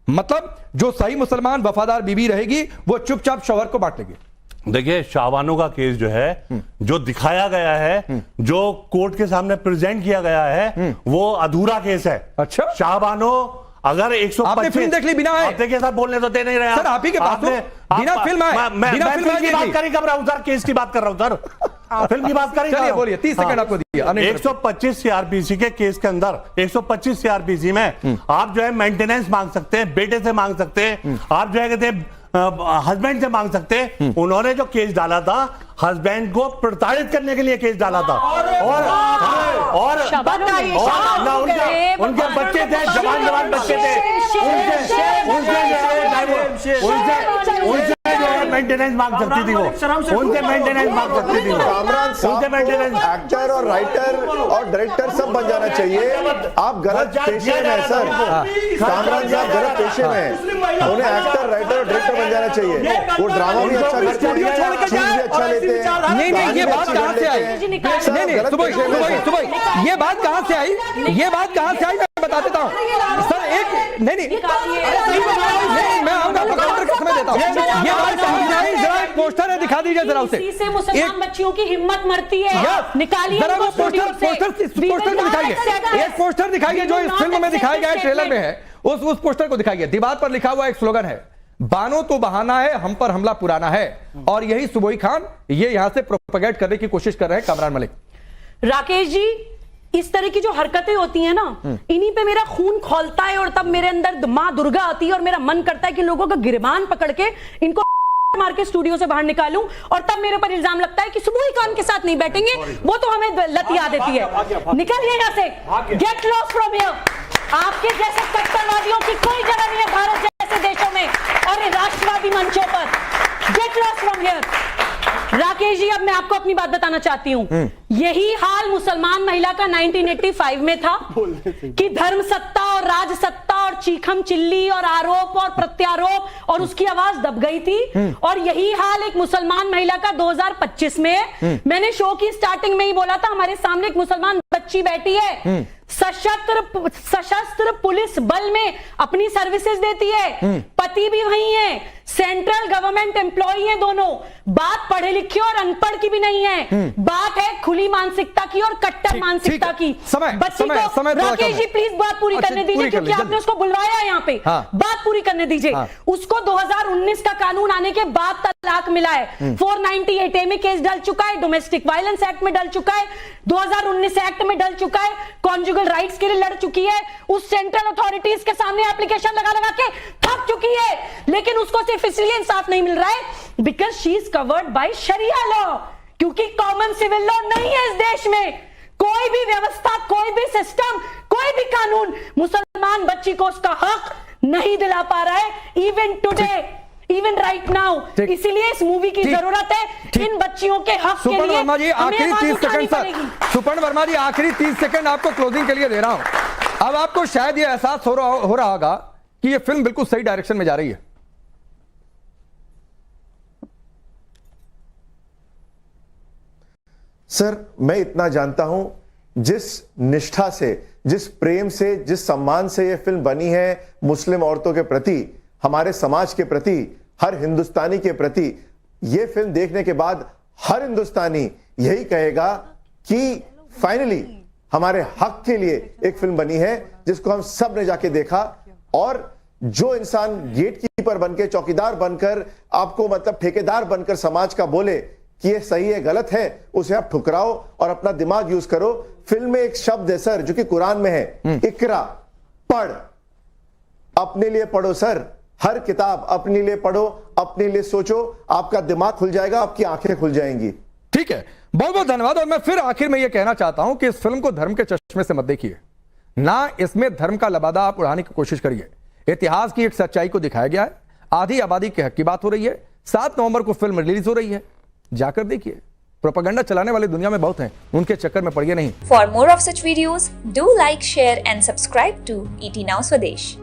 मतलब जो सही मुसलमान वफादार बीवी रहेगी वो चुपचाप शौहर को बांट लेगी। देखिए शाबानों का केस जो है, जो दिखाया गया है, जो कोर्ट के सामने प्रेजेंट किया गया है, वो अधूरा केस है। अच्छा, शाबानों अगर 125 आपने फिल्म देख ली बिना आए? आप देखिए सर, बोलने तो दे नहीं रहे सर। आप ही के पास बिना फिल्म आए, बिना फिल्म की बात करी कर रहा हूं सर, केस की बात कर रहा हूं सर, फिल्म की बात करी। चलिए बोलिए, 30 सेकंड आपको दिया। 125 सीआरपीसी के केस के अंदर 125 सीआरपीसी में आप जो है मेंटेनेंस मांग सकते हैं, बेटे से मांग सकते हैं, आप जो है कहते हैं हस्बैंड से मांग सकते हैं। उन्होंने जो केस डाला था, हस्बैंड को प्रताड़ित करने के लिए केस डाला था, और उनके बच्चे थे, जवान बच्चे थे, मेंटेनेंस मांग सकती थी वो, उनसे मेंटेनेंस मांग सकती थी वो। कामरान साहब एक्टर और राइटर और डायरेक्टर सब बन जाना चाहिए। आप गलत पेशे में हैं सर, कामरान साहब गलत पेशे में हैं। उन्हें एक्टर राइटर और डायरेक्टर बन जाना चाहिए। वो ड्रामा भी अच्छा करते हैं, चीज भी अच्छा लेते हैं। नहीं, ये बात कहाँ से आई? नहीं, सुबह ये बात कहाँ से आई? ये बात कहाँ से आई मैं बता देता हूँ सर। एक नहीं, मैं आऊंगा आपको काउंटर का समय देता हूँ। ये बात कहाँ से आई? जरा एक पोस्टर है, दिखा दीजिए जरा उसे। इसी से मुसलमान बच्चियों की हिम्मत मरती है। निकालिए जरा वो स्टूडियो से। पोस्टर को दिखाइए। एक पोस्टर दिखाइए जो इस फिल्म में दिखाया गया है, ट्रेलर में है। उस पोस्टर को दिखाइए। दीवार पर लिखा हुआ एक स्लोगन है, बानो तो बहाना है, हम पर हमला पुराना है। और यही सुबोई खान ये यहां से प्रोपेगेट करने की कोशिश कर रहे हैं कामरान मलिक। राकेश जी, इस तरह की जो हरकतें होती हैं ना, इन्हीं पे मेरा खून खौलता है और तब मेरे अंदर मां दुर्गा आती है और मेरा मन करता है कि लोगों का गिरबान पकड़ के इनको मार के स्टूडियो से बाहर निकालूं। और तब मेरे पर इल्जाम लगता है कि सुबोई खान के साथ नहीं बैठेंगे, वो तो हमें लत याद देती है। निकलिए यहां से, गेट लॉस्ट फ्रॉम हियर। आपके जैसे कट्टरवादियों की कोई जगह नहीं है भारत जैसे देशों में और राष्ट्रवादी मंचों पर। Get lost from here. Rakesh ji, अब मैं आपको अपनी बात बताना चाहती हूं। यही हाल मुसलमान महिला का 1985 में था कि धर्म सत्ता और राज सत्ता और चीखम चिल्ली और आरोप और प्रत्यारोप और उसकी आवाज दब गई थी। और यही हाल एक मुसलमान महिला का 2025 में है। मैंने शो की स्टार्टिंग में ही बोला था, हमारे सामने एक मुसलमान बच्ची बैठी है, सशस्त्र पुलिस बल में अपनी सर्विसेज देती है, पति भी वही है, सेंट्रल गवर्नमेंट एम्प्लॉई है दोनों। बात पढ़े लिखे और अनपढ़ की भी नहीं है, बात है खुली मानसिकता की और कट्टर मानसिकता की। बच्ची को राकेश जी प्लीज बात पूरी करने दीजिए, क्योंकि आपने उसको बुलवाया यहाँ पे। बात पूरी करने दीजिए। उसको 2019 का कानून आने के बाद तलाक मिला है। 498A में केस डल चुका है, डोमेस्टिक वायलेंस एक्ट में डल चुका है, 2019 एक्ट में डल चुका है, कॉन्जुगल राइट्स के लिए लड़ चुकी है, उस सेंट्रल अथॉरिटीज के सामने एप्लीकेशन लगा लगा के थक चुकी है। लेकिन उसको सिर्फ इसलिए इंसाफ नहीं मिल रहा है because she is covered by शरिया लॉ, क्योंकि कॉमन सिविल लॉ नहीं है इस देश में। कोई भी व्यवस्था, कोई भी सिस्टम, कोई भी कानून मुसलमान बच्ची को उसका हक नहीं दिला पा रहा है, even today, even right now. इसीलिए इस मूवी की जरूरत है इन बच्चियों के हक के लिए। सुपर्ण वर्मा जी आखिरी 30 सेकंड सर, सुपर्ण वर्मा जी आखिरी 30 सेकंड आपको क्लोजिंग के लिए दे रहा हूं। अब आपको शायद ये एहसास हो रहा होगा कि ये फिल्म बिल्कुल सही डायरेक्शन में जा रही है। सर, मैं इतना जानता हूं, जिस निष्ठा से, जिस प्रेम से, जिस सम्मान से यह फिल्म बनी है मुस्लिम औरतों के प्रति, हमारे समाज के प्रति, हर हिंदुस्तानी के प्रति, यह फिल्म देखने के बाद हर हिंदुस्तानी यही कहेगा कि फाइनली हमारे हक के लिए एक फिल्म बनी है जिसको हम सब ने जाके देखा। और जो इंसान गेटकीपर बनकर, चौकीदार बनकर, आपको मतलब ठेकेदार बनकर समाज का बोले कि ये सही है गलत है, उसे आप ठुकराओ और अपना दिमाग यूज करो। फिल्म में एक शब्द है सर जो कि कुरान में है, इकरा, पढ़, अपने लिए पढ़ो सर। हर किताब अपने लिए पढ़ो, अपने लिए सोचो, आपका दिमाग खुल जाएगा, आपकी आंखें खुल जाएंगी। ठीक है, बहुत बहुत धन्यवाद। और मैं फिर आखिर में यह कहना चाहता हूं कि इस फिल्म को धर्म के चश्मे से मत देखिए, ना इसमें धर्म का लबादा आप उड़ाने की कोशिश करिए। इतिहास की एक सच्चाई को दिखाया गया है, आधी आबादी के हक की बात हो रही है। 7 नवंबर को फिल्म रिलीज हो रही है, जाकर देखिए। प्रोपेगेंडा चलाने वाले दुनिया में बहुत हैं, उनके चक्कर में पड़िए नहीं। For more of such videos do like, share and subscribe to ET Now Swadesh।